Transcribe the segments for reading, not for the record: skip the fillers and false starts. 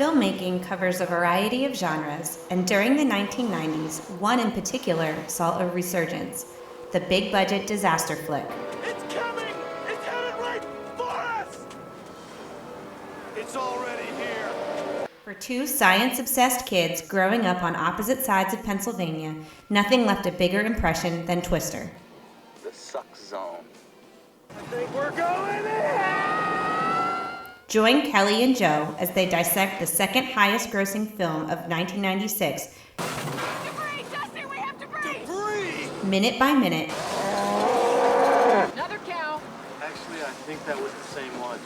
Filmmaking covers a variety of genres, and during the 1990s, one in particular saw a resurgence: the big-budget disaster flick. It's coming! It's headed right for us! It's already here. For two science-obsessed kids growing up on opposite sides of Pennsylvania, nothing left a bigger impression than Twister. The suck zone. I think we're going in! Join Kelly and Joe as they dissect the second highest-grossing film of 1996, Debris, Dusty, we have debris! Debris! minute by minute, Another cow. Actually, I think that was the same one.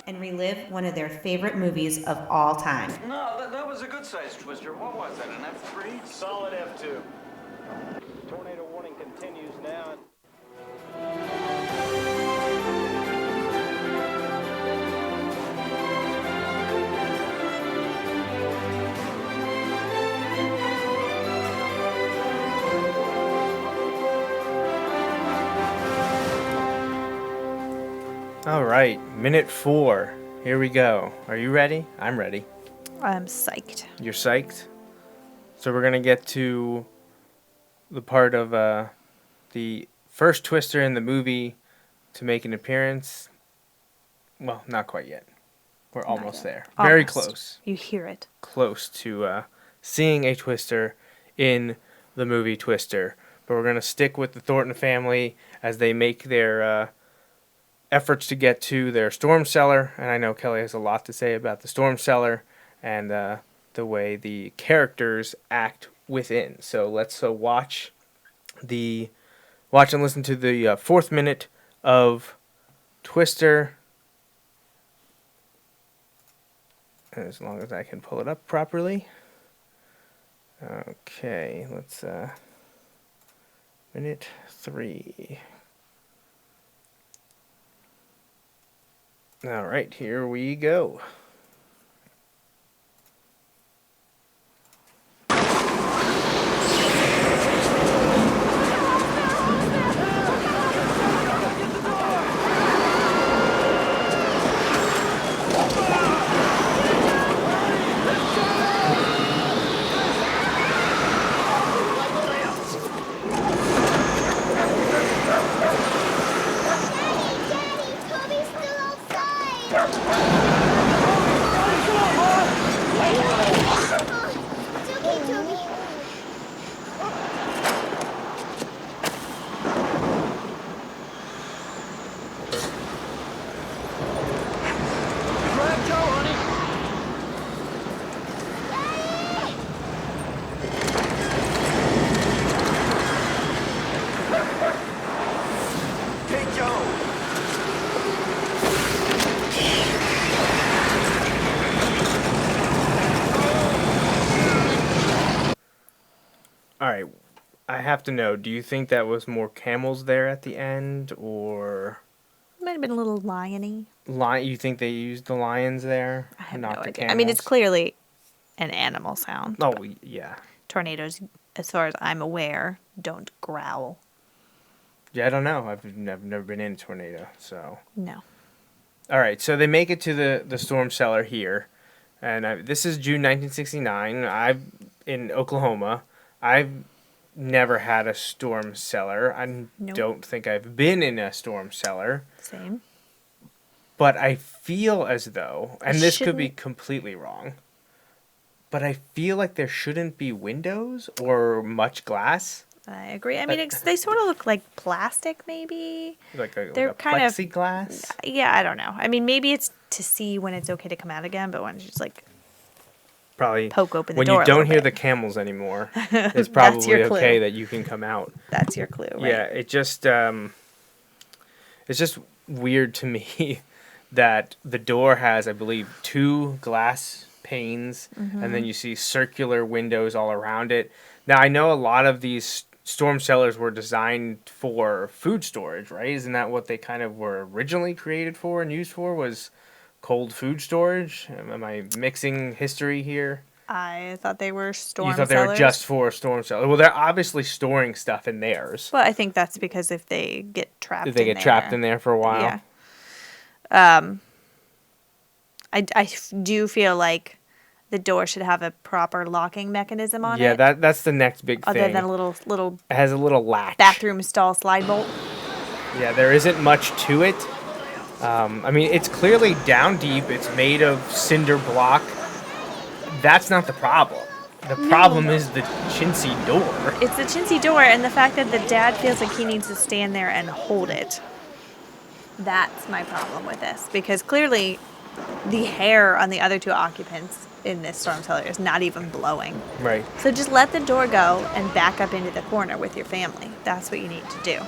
and relive one of their favorite movies of all time. No, that was a good-sized twister. What was that, an F3? Solid F2. Tornado warning continues now. All right, minute 4. Here we go. Are you ready? I'm ready. I'm psyched. You're psyched? So we're going to get to the part of the first Twister in the movie to make an appearance. Well, not quite yet. We're almost there. Very Almost. close. You hear it. Close to seeing a Twister in the movie Twister. But we're going to stick with the Thornton family as they make their efforts to get to their storm cellar. And I know Kelly has a lot to say about the storm cellar and the way the characters act within. So let's watch and listen to the fourth minute of Twister. As long as I can pull it up properly. Okay, let's minute 3. All right, here we go. Toby's still outside! It's okay, Toby. Grab Joe, honey! Take Joe! All right, I have to know, do you think that was more camels there at the end, or Might have been a little liony. you think they used the lions there? I have not no the idea. I mean, it's camels? clearly an animal sound. Oh, yeah. Tornadoes, as far as I'm aware, don't growl. Yeah, I don't know. I've never been in a tornado, so. No. All right, so they make it to the storm cellar here, and this is June 1969. In Oklahoma. I've never had a storm cellar. I Nope. don't think I've been in a storm cellar, Same. but I feel as though, and this could be Shouldn't- completely wrong, but I feel like there shouldn't be windows or much glass, I agree. I mean, they sort of look like plastic, maybe. like a They're kind of- plexiglass. Yeah, I don't know. I mean, maybe it's to see when it's okay to come out again, but when it's just like Probably poke open the when door you a don't little hear the bit. camels anymore, it's That's probably your clue. okay that you can come out. That's your clue, right? Yeah, it's just weird to me that the door has, I believe, 2 glass panes, and then you see circular windows all around it. Now, I know a lot of these storm cellars were designed for food storage, right? Isn't that what they kind of were originally created for and used for, was cold food storage? Am I mixing history here? I thought they were storm You thought they were cellars. just for storm cellar. Well, they're obviously storing stuff in theirs. Well, I think that's because if they get trapped Did they get trapped in there for a while? Yeah. I do feel like the door should have a proper locking mechanism on Yeah, it. that's the next big Other thing. than a little It has a little latch. bathroom stall slide bolt. Yeah, there isn't much to it. I mean, it's clearly down deep. It's made of cinder block. That's not the problem. The problem is the chintzy door. It's the chintzy door and the fact that the dad feels like he needs to stand there and hold it. That's my problem with this, because clearly the hair on the other two occupants in this storm cellar is not even blowing. Right. So just let the door go and back up into the corner with your family. That's what you need to do.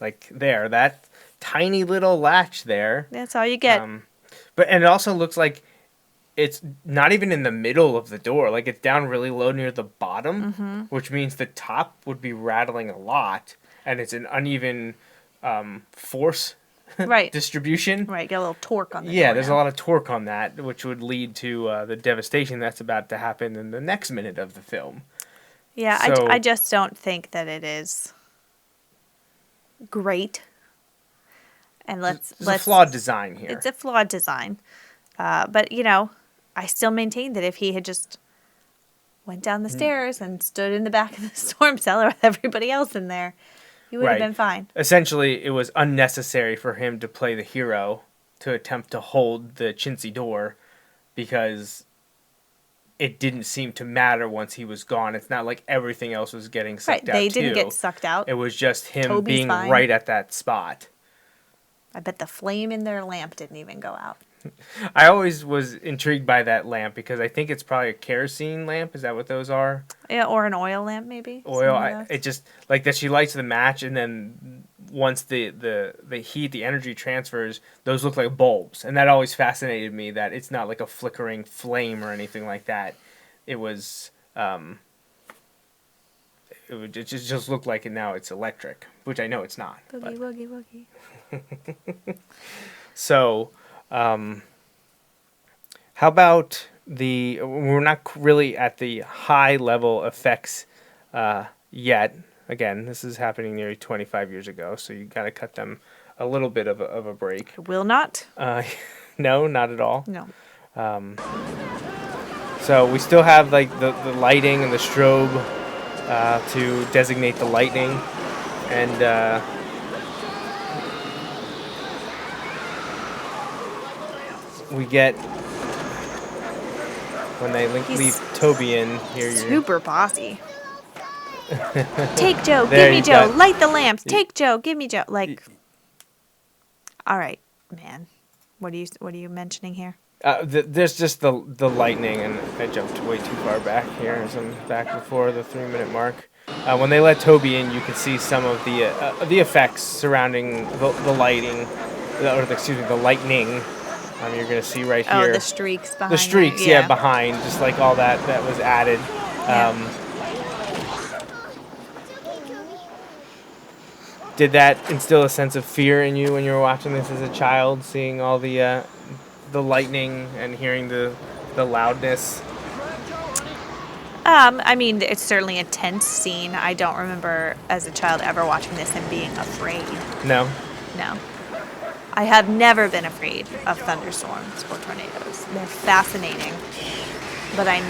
Like there, that tiny little latch there. That's all you get. And it also looks like it's not even in the middle of the door. Like it's down really low near the bottom, which means the top would be rattling a lot, and it's an uneven force Right. distribution. Right, get a little torque on the Yeah, door there's now. a lot of torque on that, which would lead to the devastation that's about to happen in the next minute of the film. Yeah, So- I just don't think that it is great. And let's There's a flawed design here. It's a flawed design. But, I still maintain that if he had just went down the stairs and stood in the back of the storm cellar with everybody else in there, he would have been fine. Essentially, it was unnecessary for him to play the hero to attempt to hold the chintzy door because it didn't seem to matter once he was gone. It's not like everything else was getting sucked out, They didn't too. get sucked out. It was just him Toby's being fine. right at that spot. I bet the flame in their lamp didn't even go out. I always was intrigued by that lamp because I think it's probably a kerosene lamp. Is that what those are? Yeah, or an oil lamp, maybe. Oil. Something like that. It just like that. She lights the match, and then once the heat, the energy transfers, those look like bulbs, and that always fascinated me. That it's not like a flickering flame or anything like that. It was. It just looked like it now. It's electric, which I know it's not. Boogie, woogie, woogie. So, how about we're not really at the high level effects yet. Again, this is happening nearly 25 years ago, so you got to cut them a little bit of a break. Will not? No, not at all. No. So we still have like the lighting and the strobe to designate the lightning, and we get when they leave Toby in here. Super bossy. Take Joe, There give me you Joe, got- light the lamps. Take Joe, give me Joe. Like, all right, man. What are you mentioning here? There's just the lightning, and I jumped way too far back here. As I'm back before the 3-minute mark. When they let Toby in, you can see some of the effects surrounding the lighting, the lightning. You're gonna see right here. Oh, the streaks behind. The streaks, it. yeah, behind, just like all that was added. Yeah. Did that instill a sense of fear in you when you were watching this as a child, seeing all the lightning and hearing the loudness? I mean, it's certainly a tense scene. I don't remember as a child ever watching this and being afraid. No. No. I have never been afraid of thunderstorms or tornadoes. They're fascinating, but I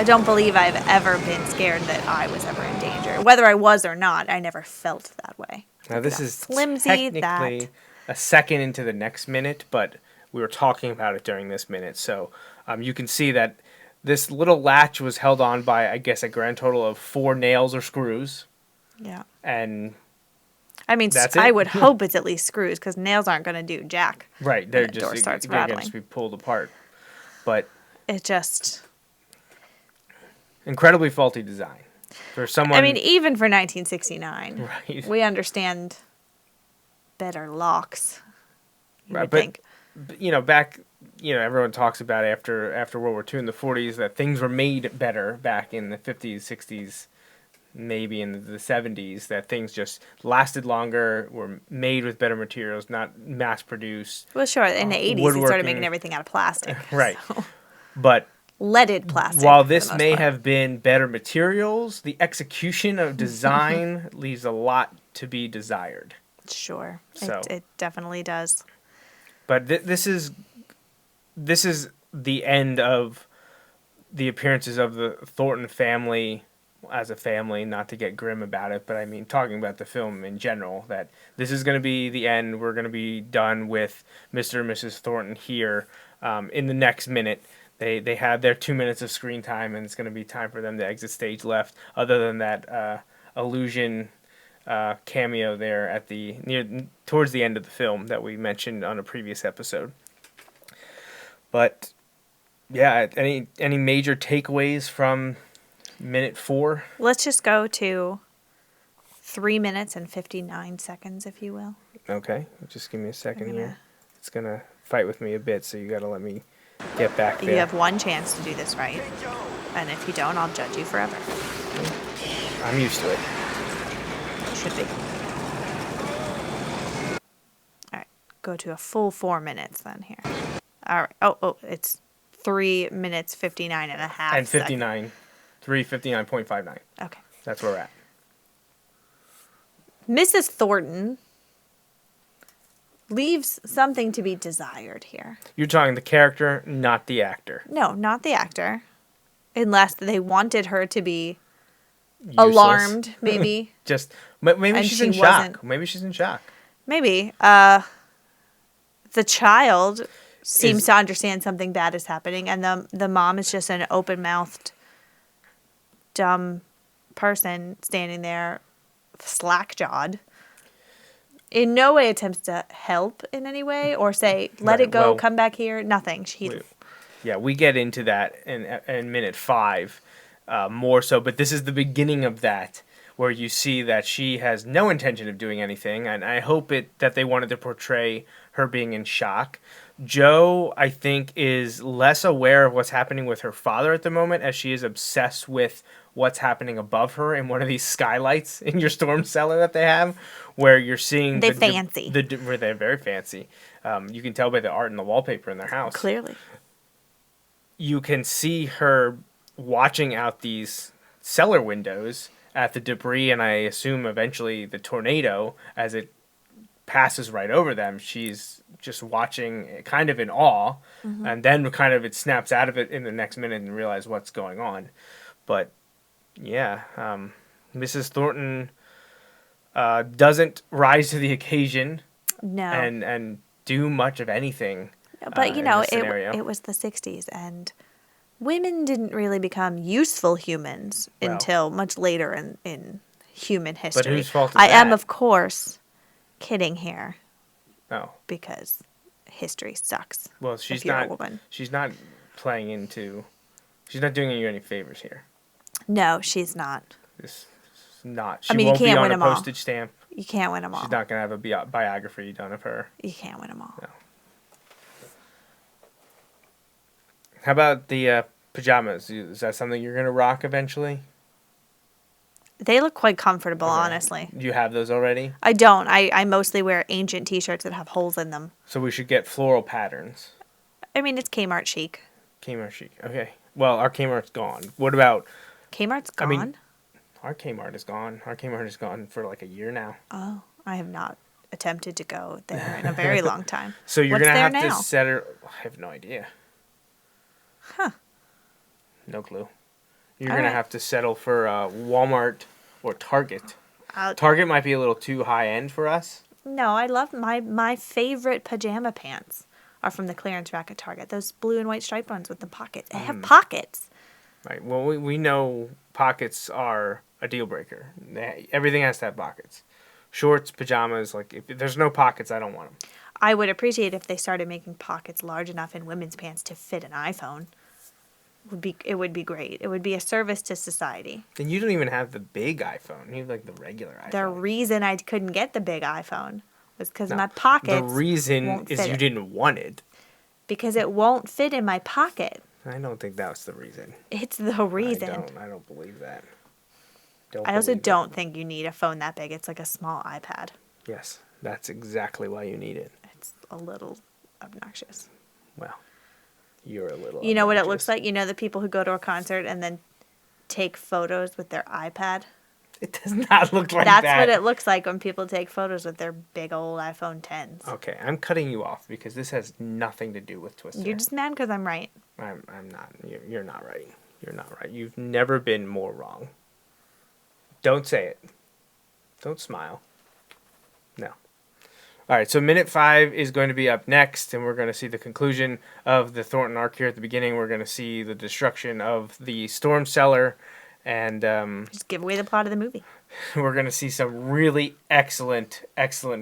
don't believe I've ever been scared that I was ever in danger. Whether I was or not, I never felt that way. Now this That is flimsy, technically a second into the next minute, but we were talking about it during this minute, so you can see that this little latch was held on by, I guess, a grand total of 4 nails or screws. Yeah. And I mean, that's I it. would hope it's at least screws, because nails aren't going to do jack. right, they're when the just door starts they're gonna rattling. just be pulled apart. But It just... incredibly faulty design for someone. I mean, even for 1969, right, we understand better locks. You Right, would but- think. back, everyone talks about after World War II in the 40s that things were made better back in the 50s, 60s, maybe in the 70s, that things just lasted longer, were made with better materials, not mass produced. Well, sure. In the 80s, they started woodworking. making everything out of plastic. Right. So, But leaded plastic. while for the this most may part. have been better materials, the execution of design leaves a lot to be desired. Sure. So- It definitely does. But this is the end of the appearances of the Thornton family as a family, not to get grim about it, but I mean, talking about the film in general, that this is going to be the end. We're going to be done with Mr. and Mrs. Thornton here in the next minute. They have their 2 minutes of screen time, and it's going to be time for them to exit stage left, other than that illusion cameo there at towards the end of the film that we mentioned on a previous episode. But yeah, any major takeaways from minute 4? Let's just go to 3 minutes and 59 seconds, if you will. Okay, just give me a second here. It's gonna fight with me a bit, so you gotta let me get back there. You have one chance to do this right, and if you don't, I'll judge you forever. I'm used to it. You should be. All right, go to a full 4 minutes then here. All right. Oh, it's 3 minutes 59 and a half. And 59, 3:59.59. Okay. That's where we're at. Mrs. Thornton leaves something to be desired here. You're talking the character, not the actor. No, not the actor. Unless they wanted her to be Useless. alarmed, maybe. Just maybe And she's she in shock. wasn't. Maybe she's in shock. Maybe. The child seems to understand something bad is happening, and the mom is just an open-mouthed, dumb person standing there, slack-jawed. In no way attempts to help in any way or say, let Right, it go, well, come back here. Nothing. We get into that in minute 5 more so, but this is the beginning of that, where you see that she has no intention of doing anything, and I hope that they wanted to portray her being in shock. Jo, I think, is less aware of what's happening with her father at the moment, as she is obsessed with what's happening above her in one of these skylights in your storm cellar that they have, where you're seeing... They're fancy. Where they're very fancy. You can tell by the art and the wallpaper in their house. Clearly. You can see her watching out these cellar windows at the debris, and I assume eventually the tornado, as it passes right over them. She's just watching kind of in awe, and then kind of it snaps out of it in the next minute and realize what's going on. But yeah, Mrs. Thornton doesn't rise to the occasion. No. And do much of anything. But, in this scenario. it was the 60s, and women didn't really become useful humans until much later in human history. But whose fault is I am, that? of course, kidding here. Oh. Because history sucks. Well, if she's you're not. a woman. She's not playing into. She's not doing you any favors here. No, she's not. This is not. She I mean, you won't be can't on win a 'em all. postage stamp. You can't win them all. She's not gonna have a biography done of her. You can't win them all. No. How about the pajamas? Is that something you're gonna rock eventually? They look quite comfortable, Okay. honestly. Do you have those already? I don't. I mostly wear ancient t-shirts that have holes in them. So we should get floral patterns. I mean, it's Kmart chic. Kmart chic. Okay. Well, our Kmart's gone. What about Kmart's I gone? mean- our Kmart is gone? Our Kmart is gone for like a year now. Oh, I have not attempted to go there in a very long time. So you're What's gonna there have now? to set her. I have no idea. Huh. No clue. You're All gonna right. have to settle for Walmart or Target. I'll- Target might be a little too high end for us. No, I love my favorite pajama pants are from the clearance rack at Target. Those blue and white striped ones with the pockets. They have pockets. Right. Well, we know pockets are a deal breaker. Everything has to have pockets. Shorts, pajamas. Like if there's no pockets, I don't want them. I would appreciate if they started making pockets large enough in women's pants to fit an iPhone. It would be great. It would be a service to society. And you don't even have the big iPhone. You have like the regular iPhone. The reason I couldn't get the big iPhone was because No, my pockets. The reason won't is fit you it. didn't want it. Because it won't fit in my pocket. I don't think that was the reason. It's the reason. I don't believe that. I also believe it. don't think you need a phone that big. It's like a small iPad. Yes, that's exactly why you need it. It's a little obnoxious. Well, you're a little. You know what it looks obnoxious. like? You know the people who go to a concert and then take photos with their iPad? It does not look like That's that. what it looks like when people take photos with their big old iPhone 10s. Okay, I'm cutting you off because this has nothing to do with Twister. You're just mad because I'm right. I'm not. You're not right. You're not right. You've never been more wrong. Don't say it. Don't smile. No. All right, so minute 5 is going to be up next, and we're going to see the conclusion of the Thornton arc here at the beginning. We're going to see the destruction of the storm cellar, and Just give away the plot of the movie. we're going to see some really excellent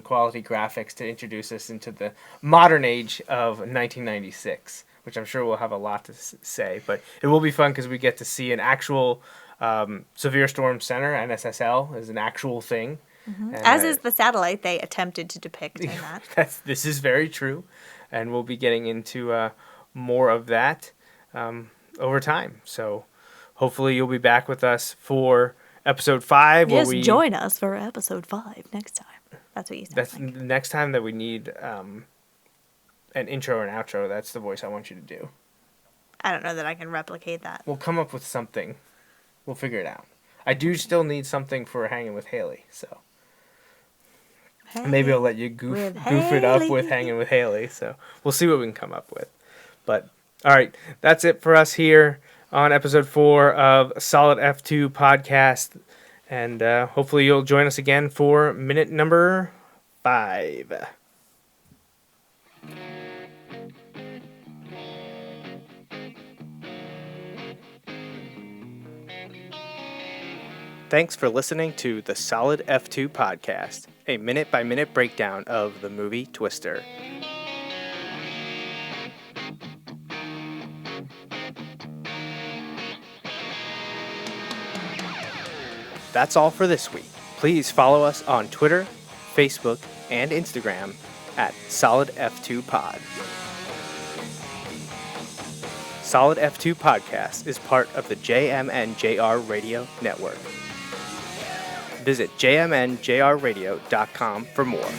quality graphics to introduce us into the modern age of 1996, which I'm sure we'll have a lot to say. But it will be fun because we get to see an actual severe storm center. NSSL is an actual thing. And, As is the satellite they attempted to depict in that. This is very true, and we'll be getting into more of that over time. So hopefully you'll be back with us for episode 5. Yes, where we, join us for episode 5 next time. That's what you sound That's like. the next time that we need an intro and outro. That's the voice I want you to do. I don't know that I can replicate that. We'll come up with something. We'll figure it out. I do still need something for Hanging with Haley, so maybe I'll let you goof it up with Hanging with Haley. So we'll see what we can come up with. But all right, that's it for us here on episode 4 of Solid F2 Podcast, and hopefully you'll join us again for minute number 5. Thanks for listening to the Solid F2 Podcast, a minute-by-minute breakdown of the movie Twister. That's all for this week. Please follow us on Twitter, Facebook, and Instagram at Solid F2 Pod. Solid F2 Podcast is part of the JMNJR Radio Network. Visit jmnjrradio.com for more.